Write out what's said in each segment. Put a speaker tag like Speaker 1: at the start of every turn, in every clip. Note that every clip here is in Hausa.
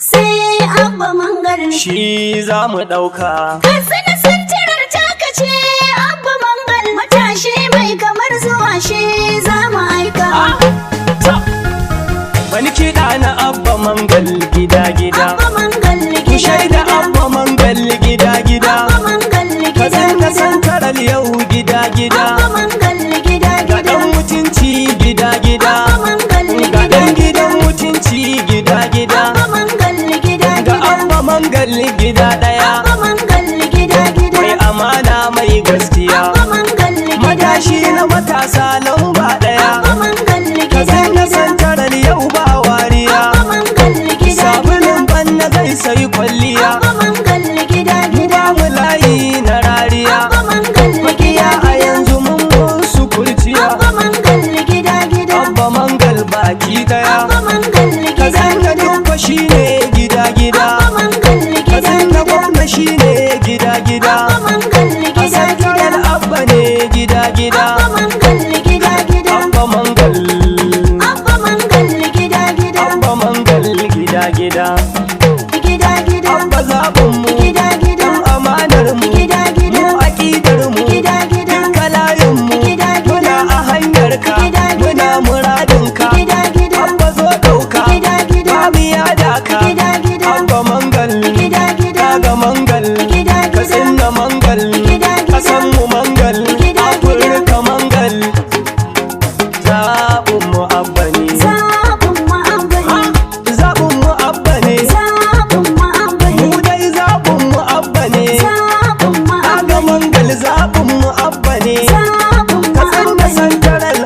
Speaker 1: sai Abba Mangal
Speaker 2: shi za mu ɗauka.
Speaker 1: Katsina santirar taka ce Abba Mangal, matashi mai kamar zuwa shi za mu aika.
Speaker 2: Wani kiɗa na Abba Mangal gida-gida.
Speaker 1: Abba Mangal
Speaker 2: Ku shaida
Speaker 1: gida-gida.
Speaker 2: Abba Mangal gida-gida.
Speaker 1: Abba Mangal
Speaker 2: Katsina
Speaker 1: gida-gida.
Speaker 2: santaral yau gida-gida.
Speaker 1: Abba Mangal
Speaker 2: Ga
Speaker 1: gida-gida.
Speaker 2: ɗan mutunci gida-gida.
Speaker 1: Abba Mangal
Speaker 2: Ga ɗan gidan
Speaker 1: gida-gida.
Speaker 2: mutunci gida-gida.
Speaker 1: Abba Mangal
Speaker 2: Ga
Speaker 1: gida-gida.
Speaker 2: Abba Mangal gida ɗaya.
Speaker 1: Abba Mangal gida-gida.
Speaker 2: Mai amana mai gaskiya.
Speaker 1: Abba Mangal
Speaker 2: Matashi
Speaker 1: gida-gida.
Speaker 2: na matasa lamba ɗaya.
Speaker 1: Abba Mangal
Speaker 2: Katsina
Speaker 1: gida-gida.
Speaker 2: santaral yau ba wariya.
Speaker 1: Abba Mangal gida-gida.
Speaker 2: Sabulun banna zai sayi kwalliya.
Speaker 1: Abba Mangal gida-gida.
Speaker 2: Ba mu layi na rariya.
Speaker 1: Abba Mangal
Speaker 2: Makiya a
Speaker 1: gida-gida.
Speaker 2: yanzu mun musu kurciya.
Speaker 1: Abba Mangal gida-gida.
Speaker 2: Abba Mangal baki daya.
Speaker 1: Abba Mangal
Speaker 2: Kasan da
Speaker 1: gida-gida.
Speaker 2: dukwa shine gida-gida.
Speaker 1: Abba Mangal
Speaker 2: Kasan da
Speaker 1: gida-gida.
Speaker 2: gwamna shine gida-gida.
Speaker 1: Abba Mangal
Speaker 2: Kasan
Speaker 1: gida-gida.
Speaker 2: taral Abba ne gida-gida.
Speaker 1: Abba Mangal gida-gida.
Speaker 2: Abba Mangal.
Speaker 1: Abba Mangal gida-gida.
Speaker 2: Abba Mangal gida-gida.
Speaker 1: Gida-gida.
Speaker 2: Abba zaɓinmu.
Speaker 1: Gida-gida.
Speaker 2: Ɗan amanarmu.
Speaker 1: Gida-gida.
Speaker 2: Mu aƙidarmu.
Speaker 1: Gida-gida.
Speaker 2: Duka layinmu.
Speaker 1: Gida-gida.
Speaker 2: Muna a hanyarka.
Speaker 1: Gida-gida.
Speaker 2: Muna muradinka.
Speaker 1: Gida-gida.
Speaker 2: Abba zo ɗauka.
Speaker 1: Gida-gida.
Speaker 2: Babu yada ka.
Speaker 1: Gida-gida.
Speaker 2: Abba Mangal.
Speaker 1: Gida-gida.
Speaker 2: Kaga Mangal.
Speaker 1: Gida-gida.
Speaker 2: Katsina Mangal.
Speaker 1: Gida-gida.
Speaker 2: Kasanmu Mangal.
Speaker 1: Gida-gida.
Speaker 2: Afirka Mangal. Zaɓinmu Abba ne.
Speaker 1: Zaɓin mu Abba ne.
Speaker 2: Zaɓinmu Abba ne.
Speaker 1: Zaɓin mu Abba ne.
Speaker 2: Mu dai zaɓinmu Abba ne.
Speaker 1: Zaɓin mu Abba
Speaker 2: Kaga
Speaker 1: ne.
Speaker 2: Mangal zaɓinmu Abba ne.
Speaker 1: Zaɓin mu
Speaker 2: Katsina
Speaker 1: Abba ne.
Speaker 2: santaral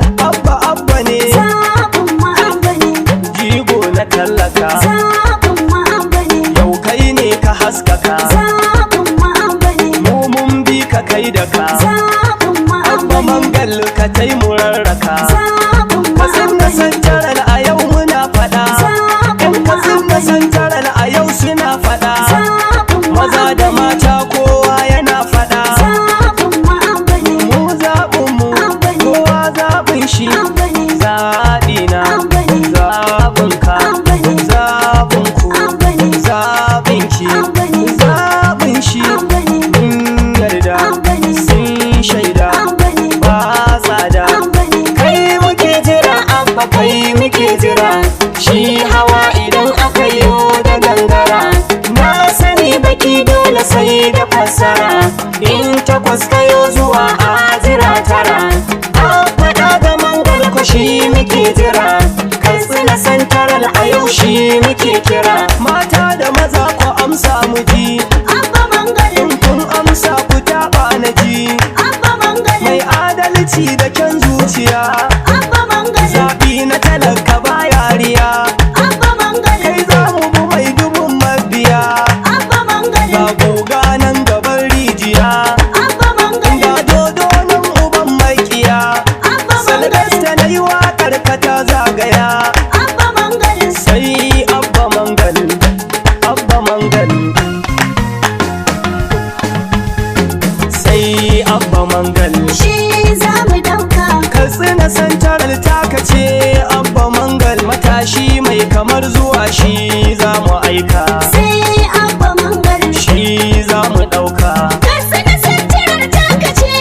Speaker 2: Abba ne.
Speaker 1: Zaɓin mu Abba ne.
Speaker 2: Jigo na tallaka.
Speaker 1: Zaɓin mu Abba ne.
Speaker 2: Yau kai ne ka haskaka.
Speaker 1: Zaɓin mu Abba ne.
Speaker 2: Mu mun bi ka kai da ka.
Speaker 1: Zaɓin mu
Speaker 2: Abba
Speaker 1: Abba ne.
Speaker 2: Mangal ka taimu rarraka.
Speaker 1: Zaɓin mu
Speaker 2: Katsina
Speaker 1: Abba ne.
Speaker 2: santaral a yau muna faɗa.
Speaker 1: Zaɓin mu
Speaker 2: Katsina
Speaker 1: Abba ne.
Speaker 2: santaral a yau suna faɗa.
Speaker 1: Zaɓin mu
Speaker 2: Maza
Speaker 1: Abba
Speaker 2: da
Speaker 1: ne.
Speaker 2: mata kowa yana faɗa.
Speaker 1: Zaɓin mu Abba ne.
Speaker 2: Mu zaɓinmu
Speaker 1: Abba ne.
Speaker 2: kowa zaɓin shi.
Speaker 1: Abba ne.
Speaker 2: Zaɓina
Speaker 1: Abba ne.
Speaker 2: zaɓinka.
Speaker 1: Abba ne.
Speaker 2: Zaɓinku
Speaker 1: Abba ne.
Speaker 2: zaɓinki.
Speaker 1: Abba ne.
Speaker 2: Zaɓin shi
Speaker 1: Abba ne.
Speaker 2: mun yarda.
Speaker 1: Abba ne.
Speaker 2: Sun shaida
Speaker 1: Abba ne.
Speaker 2: ba tsada.
Speaker 1: Abba ne.
Speaker 2: Kai muke jira Abba kai muke jira. Shi hawa idan aka yi da gangara. Na sani baki dole sai da fassara. In takwas kayo zuwa a jira tara. Abba ga Mangal ko shi muke jira. Katsina santaral a yau shi muke kira. Mata da maza ko amsa mu ji.
Speaker 1: Abba Mangal.
Speaker 2: In kun amsa ku taɓa na ji.
Speaker 1: Abba Mangal.
Speaker 2: Mai adalci da kyan zuciya.
Speaker 1: Abba Mangal.
Speaker 2: Zaɓi na talaka ba yariya.
Speaker 1: Abba Mangal.
Speaker 2: Kai za mu bi mai dubun mabiya.
Speaker 1: Abba Mangal.
Speaker 2: Ga goga nan gaban rijiya.
Speaker 1: Abba Mangal.
Speaker 2: Ga dodo nan uban makiya.
Speaker 1: Abba Mangal.
Speaker 2: Salgasta na yi waƙar ka ta zagaya.
Speaker 1: Abba Mangal.
Speaker 2: Sai Abba Mangal. Abba Mangal. Sai Abba Mangal.
Speaker 1: Shi za mu ɗauka.
Speaker 2: Katsina santaral taka ce Abba Mangal, matashi mai kamar zuwa shi za mu aika.
Speaker 1: Sai Abba Mangal.
Speaker 2: Shi za mu ɗauka.
Speaker 1: Katsina santirar taka ce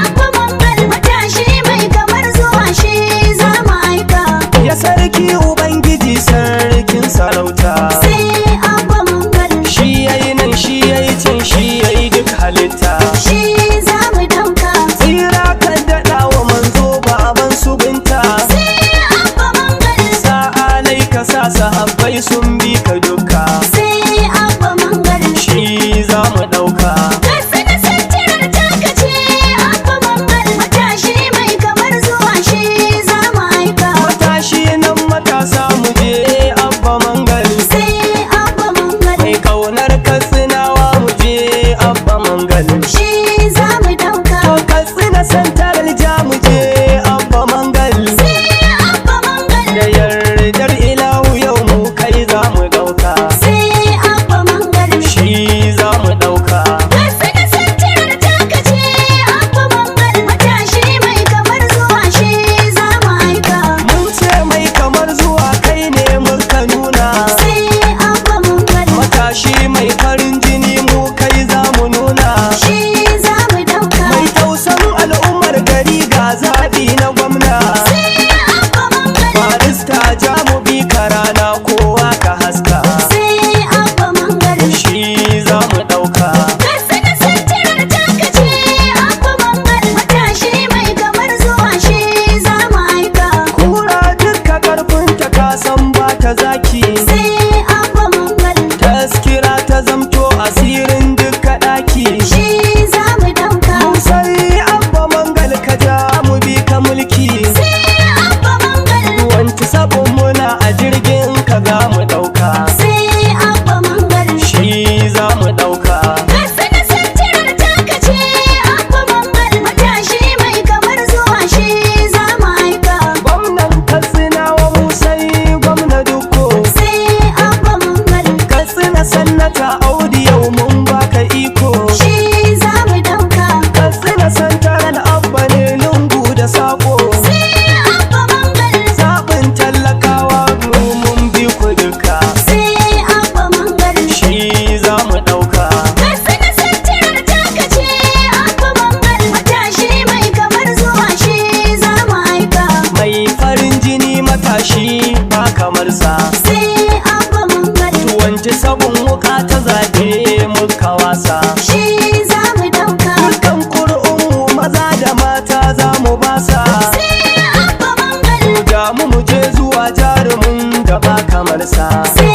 Speaker 1: Abba Mangal, matashi mai kamar zuwa shi za mu aika.
Speaker 2: Ya sarki Ubangiji sarkin sarauta.
Speaker 1: Sai Abba Mangal.
Speaker 2: Shi yayi nan shi yayi can shi yayi duk halitta.
Speaker 1: Shi za mu ɗauka.
Speaker 2: Tsira kan daɗa wa manzo baban su binta.
Speaker 1: Sai Abba Mangal.
Speaker 2: Sa'alai ka sa sahabbai sun bi ka duka.
Speaker 1: Sai Abba Mangal.
Speaker 2: Shi za mu ɗauka.
Speaker 1: Katsina santirar taka ce Abba Mangal, matashi mai kamar zuwa shi za mu aika.
Speaker 2: Matashi nan matasa mu je Abba Mangal.
Speaker 1: Sai Abba Mangal.
Speaker 2: Mai kaunar Katsinawa mu je Abba Mangal.
Speaker 1: Shi za mu ɗauka.
Speaker 2: To Katsina santaral ja mu je Abba Mangal.
Speaker 1: Sai Abba Mangal.
Speaker 2: Da yardar ilahu yau mu kai za mu ɗauka.
Speaker 1: Sai
Speaker 2: sanata Audu yau mun baka iko.
Speaker 1: shi za mu ɗauka.
Speaker 2: Katsina santaran abba ne lungu da sako.
Speaker 1: Sai Abba Mangal,
Speaker 2: Zaɓin talakawa mun bi ku duka.
Speaker 1: sai Abba Mangal.
Speaker 2: Shi za mu ɗauka.
Speaker 1: Katsina santarar taka ce Abba Mangal. Matashi mai kamar zuwa shi za mu aika.
Speaker 2: Mai farin jini matashi ba kamar sa.
Speaker 1: Sai Abba Mangal,
Speaker 2: Tuwanci sabon wuka ta zaɓe muka wasa.
Speaker 1: shi za mu ɗauka.
Speaker 2: Dukkan ƙuri'unmu maza da mata za mu basa.
Speaker 1: Sai Abba Mangal,
Speaker 2: Da mu je zuwa jarumin da ba kamar sa.
Speaker 1: sai